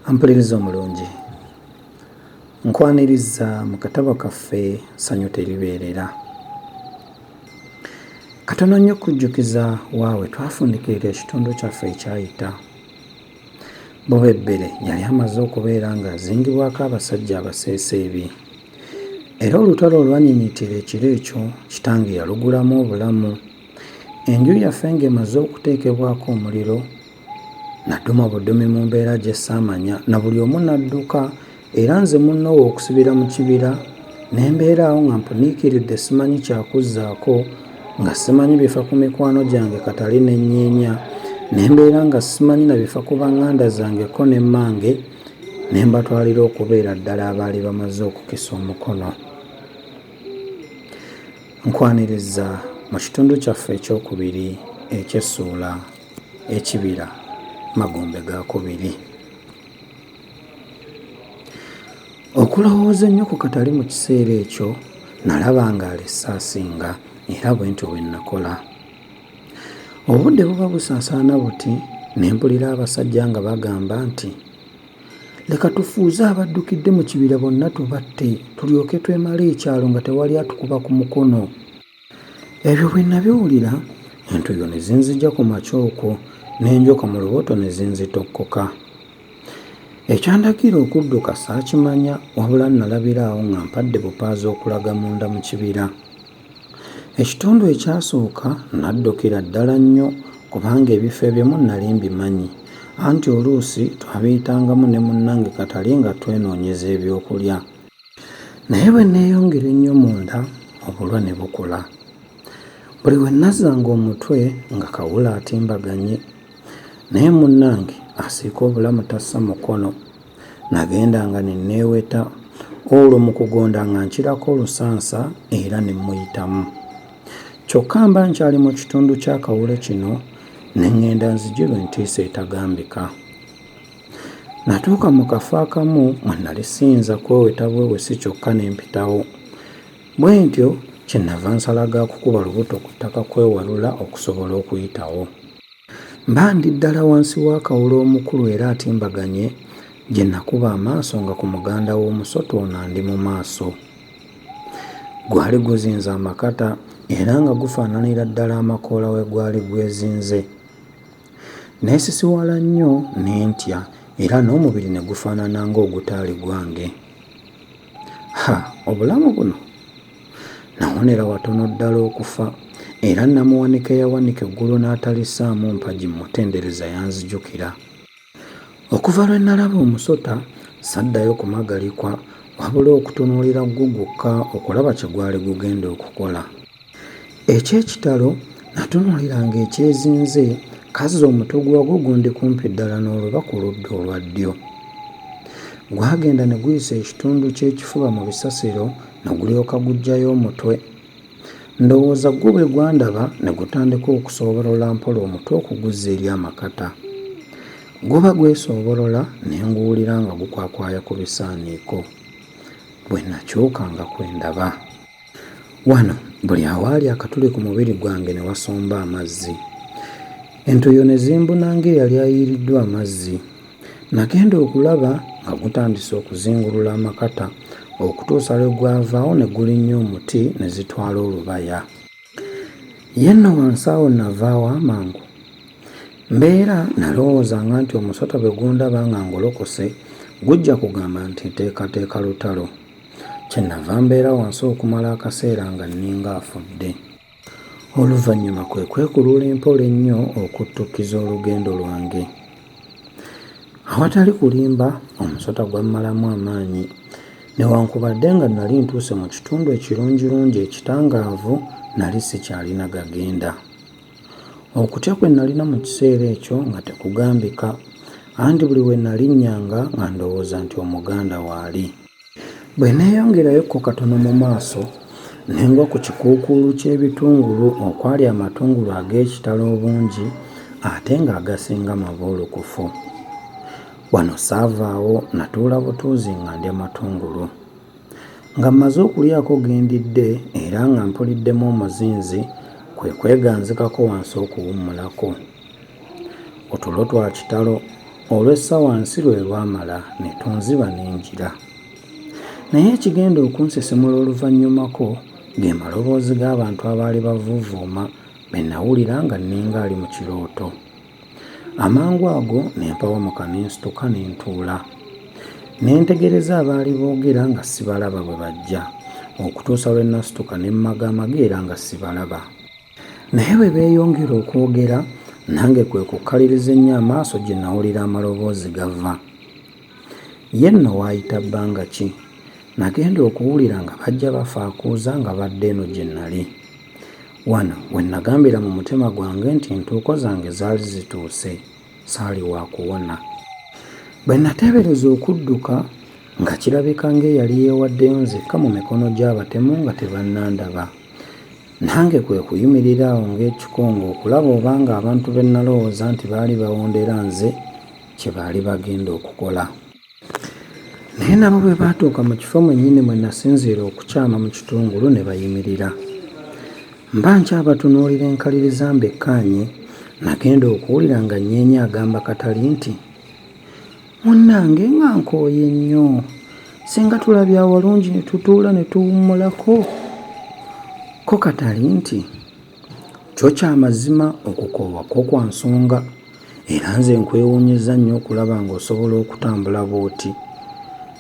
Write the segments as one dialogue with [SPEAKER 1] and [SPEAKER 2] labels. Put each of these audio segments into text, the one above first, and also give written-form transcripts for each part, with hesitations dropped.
[SPEAKER 1] Ampuliriza omulungi, nkwaniriza mu katabo kaffe ssanyu teribeerera. Katono nnyo okujjukiza waawe twafundikirira ekitundu kyaffe ekyayita. Bubebbere yali amaze okubeera ng'azingibwako abasajja abaseeseebi, era olutalo olwanyinyitira ekiro ekyo kitange yalugulamu obulamu. Enju yaffe ng'emaze okuteekebwako omuliro, nadduma budumi mu mbeera gye ssaamanya, na buli omu n'adduka, era nze munnoowe okusibira mu kibira ne mbeeraawo nga mpuniikiridde simanyi kyakuzzaako, nga simanyi bifa ku mikwano gyange Katali ne Nnyinya, ne mbeera nga simanyi na bifa ku baŋŋanda zange ko ne mmange, ne mbatwalira okubeera ddala abaali bamaze okukisa omukono. Nkwaniriza mu kitundu kyaffe ekyokubiri eky'Essuula ekibira Magombe Gaakubiri. Okulowooza ennyo ku Katali mu kiseera ekyo nalaba ng'alesse asinga, era bwe ntyo bwe nakola. Obudde buba busaasaana buti ne mpulira abasajja nga bagamba nti leka tufuuze abaddukidde mu kibira bonna tubatte, tulyoke twemale ekyalo nga tewali atukuba ku mukono. Ebyo bwe nabiwulira entuyo ne zinzijja ku makyoko n'enjoka mu lubuto ne zinzitokkoka. Ekyandagira okudduka saakimanya, wabula nalabiraawo nga mpadde bupaazi okulaga munda mu kibira. Ekitundu ekyasooka naddukira ddala nnyo kubanga ebifo ebimu nali mbimanyi, anti oluusi twabiyitangamu ne munnange Katali nga twenoonyeza ebyokulya. Naye bwe neeyongera ennyo munda obulwa ne bukula. Buli we nazzanga omutwe nga kawula atimbaganye, naye munnange asiika obulamu tassa mukono. Nagendanga ne neeweta, olwo mu kugonda nga nkirako olusansa era ne muyitamu. Kyokka mba nkyali mu kitundu ky'akawule kino ne ŋŋenda nzijirwa entiisa etagambika. Natuuka mu kafo akamu mwe nali siyinza kweweta bwewesi kyokka ne mpitawo. Bwe ntyo kyenava nsala ga kukuba lubuto ku ttaka kwewalula okusobola okuyitawo. Mba ndi ddala wansi w'akawule omukulu era atimbaganye gye nakuba amaaso nga ku muganda w'omusota ono andi mu maaso. Gwali guzinze amakata era nga gufaananira ddala amakoola we gwali gwezinze. Neesisiwala nnyo ne ntya era n'omubiri ne gufaanana ng'ogutaali gwange. Obulamu buno! Nawonera watono ddala okufa, era namuwanika eyawanika eggulu n'atalissaamu mpagi mutendereza yanzijukira. Okuva lwe nalaba omusota saddayo kumagalikwa, wabula okutunuulira gwo gwokka okulaba kye gwali gugenda okukola. Eky'ekitalo natunuuliranga ekyezinze kazza omutwe gwagwo gundi kumpi ddala n'oluba ku ludda olwa ddyo. Gwagenda ne guyisa ekitundu ky'ekifuba mu bisasiro ne gulyoka guggyayo omutwe. Ndowooza gwo bwe gwandaba ne gutandika okusoobolola mpola omutwe okuguzza eri amakata. Guba gwesoobolola ne nguwulira nga gukwakwaya ku bisaaniiko. Bwe nakyuka nga kwendaba, wano buli awaali akatuli ku mubiri gwange ne wasomba amazzi. Entuyo ne zimbuna ng'eyali ayiiriddwa amazzi. Nagenda okulaba nga gutandise okuzingulula amakata okutuusa lwe gwavaawo ne gulinnya omuti ne zitwala olubaya. Ye nno wansi awo navaawo amangu. Mbeera nalowoozanga nti omusota bwe gundaba nga ngolokose gujja kugamba nti nteekateeka lutalo. Kyenava mbeera wansi okumala akaseera nga nninga afudde. Oluvannyuma kwe kwekulula empola ennyo okuttukiza olugendo lwange. Awatali kulimba, omusota gwammalamu amaanyi, newankubadde nga nali ntuuse mu kitundu ekirungirungi ekitangaavu, nali sikyalina gagenda. Okutya kwe nalina mu kiseera ekyo nga tekugambika, anti buli we nalinnyanga nga ndowooza nti omuganda waali. Bwe neeyongerayokko katono mu maaso, ne ngwa ku kikuukuulu ky'ebitungulu okwali amatungulu ag'ekitalo obungi ate ng'agasinga mabuulukufu. Wano saavaawo, natuula butuuzi nga ndya matungulu. Nga mmaze okulyako gendidde era nga mpuliddemu omuzinzi, kwe kweganzikako wansi okuwummulako. Otulo twa kitalo olw'essa wansi lwe lwamala ne tunziba n'enjira. Naye ekigenda okunsesemula oluvannyumako ge maloboozi g'abantu abaali bavuuvuuma be nawulira nga nninga ali mu kirooto. Amangu ago ne mpawamuka ne nsituka ne ntuula. Ne ntegereza abaali boogera nga sibalaba bwe bajja, okutuusa lwe nasituka ne mmaga amageera nga sibalaba. Naye bwe beeyongera okwogera, nange kwe kukkaliriza ennyo amaaso gye nawulira amaloboozi gava. Ye nno waayita bbanga ki? Nagenda okuwulira nga bajja bafaakuuza nga badde eno gye nnali. Wano we nagambira mu mutima gwange nti entuuko zange zaali zituuse, saali wa kuwona. Bwe nateebereza okudduka nga kirabika ng'eyali yeewaddeyo nzekka mu mikono gy'abatemu nga tebannandaba. Nange kwe kuyimirira awo ng'ekikongo okulaba obanga abantu be nalowooza nti baali bawondera nze kye baali bagenda okukola. Naye nabo bwe baatuuka mu kifo mwennyini mwe nasinziira okukyama mu kitungulu ne bayimirira. Mba nkyabatunuulira enkaliriza mbekkaanye, nagenda okuwulira nga Nnyeenye agamba Katali nti, "Munnange nga nkooye nnyo, singa tulabye awalungi ne tutuula ne tuwummulako." Ko Katali nti, "Kyo kya mazima okukoowa kwo kwa nsonga, era nze nkwewuunyizza nnyo okulaba ng'osobola okutambula bw'oti.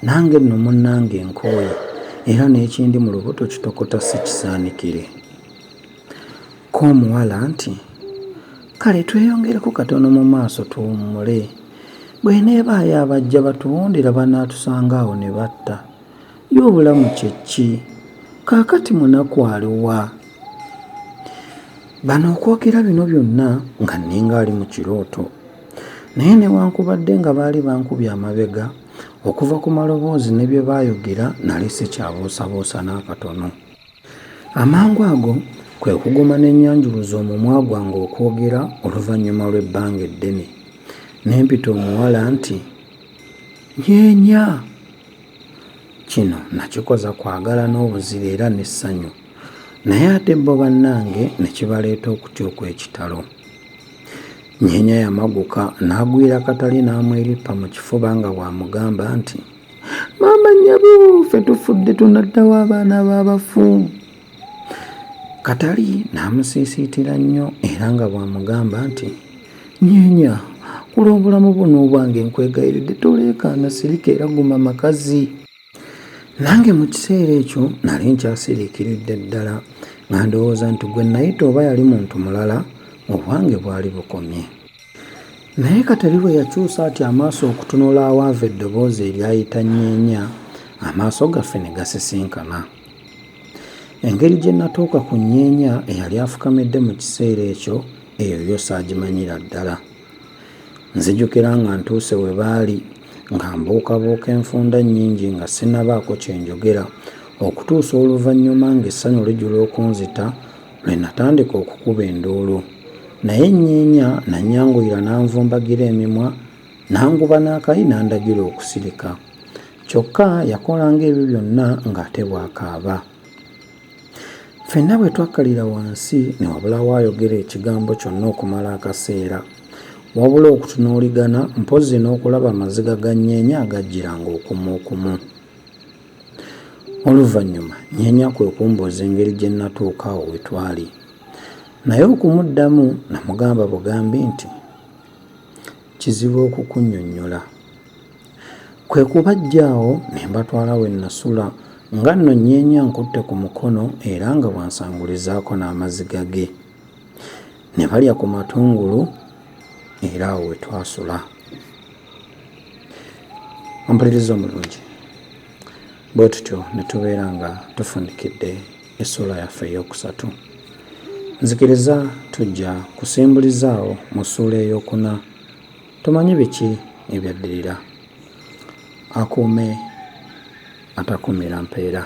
[SPEAKER 1] Nange nno munnange nkooye, era n'ekindi mu lubuto kitokota si kisaanikire." Ko omuwala nti, "Kale tweyongereko katono mu maaso tuwummule. Bw'eneebaayo abajja batuwondera banaatusanga awo ne batta. Y'obulamu kye ki? Kaakati munaku aliwa?" Bano okwogera bino byonna nga nninga ali mu kirooto. Naye newankubadde nga baali bankubye amabega, okuva ku maloboozi ne bye baayogera nali sikyaboosabuusa n'akatono. Amangu ago kwe kuguma n'ennyanjuluza omumwa gwange okwogera oluvannyuma lw'ebbanga eddene. Ne mpita omuwala nti, "Nyeenya." Kino nakikoza kwagala n'obuzira era n'essanyu, naye ate bo bannange ne kibaleeta okutya okw'ekitalo. Nyeenya yamaguka n'agwira Katali n'amwerippa mu kifuba nga bw'amugamba nti, "Maama nnyabo, ffe tufudde tunaddawo abaana b'abafu." Katali n'amusiisiitira nnyo era nga bw'amugamba nti, "Nyeenya, ku lw'obulamu buno obwange nkwegayiridde toleekaana sirika era guma makazi." Nange mu kiseera ekyo nali nkyasiriikiridde ddala nga ndowooza nti gwe nayita oba yali muntu mulala, obwange bwali bukomye. Naye Katali bwe yakyusa ati amaaso okutunula awaava eddoboozi eryayita Nyeenya, amaaso gaffe ne gasisinkana. Engeri gye natuuka ku Nyeenya eyali afukamidde mu kiseera ekyo, eyo yo saagimanyira ddala. Nzijukira nga ntuuse we baali, nga mbuukabuuka enfunda nnyingi nga sinnabaako kye njogera, okutuusa oluvannyuma ng'essanyu lijula okunzita lwe natandika okukuba enduulu. Naye Nyeenya nannyanguira n'anvumbagira emimwa, n'anguba n'akayi n'andagira okusirika. Kyokka yakolanga ebyo byonna ng'ate bw'akaaba. Ffenna bwe twakkalira wansi ne wabulawo ayogera ekigambo kyonna okumala akaseera, wabula okutunuuligana mpozzi n'okulaba amaziga ga Nyeenya agajjiranga okumuukumu. Oluvannyuma Nyeenya kwe kumbuuza engeri gye natuuka awo we twali. Naye okumuddamu namugamba bugambi nti, "Kizibu okukunnyonnyola." Kwe kubajjaawo ne mbatwala we nasula, nga nno Nyeenya nkutte ku mukono era nga bwansangulizaako n'amaziga ge. Ne balya ku matungulu era awo we twasula. Ompuliriza omulungi, bwe tutyo ne tubeera nga tufundikidde essula yaffe ey'okusatu. Nzikiriza tujja kusimbulizaawo mu ssuula ey'okuna, tumanyi biki ebyaddirira. Akuume atakumira mpeera.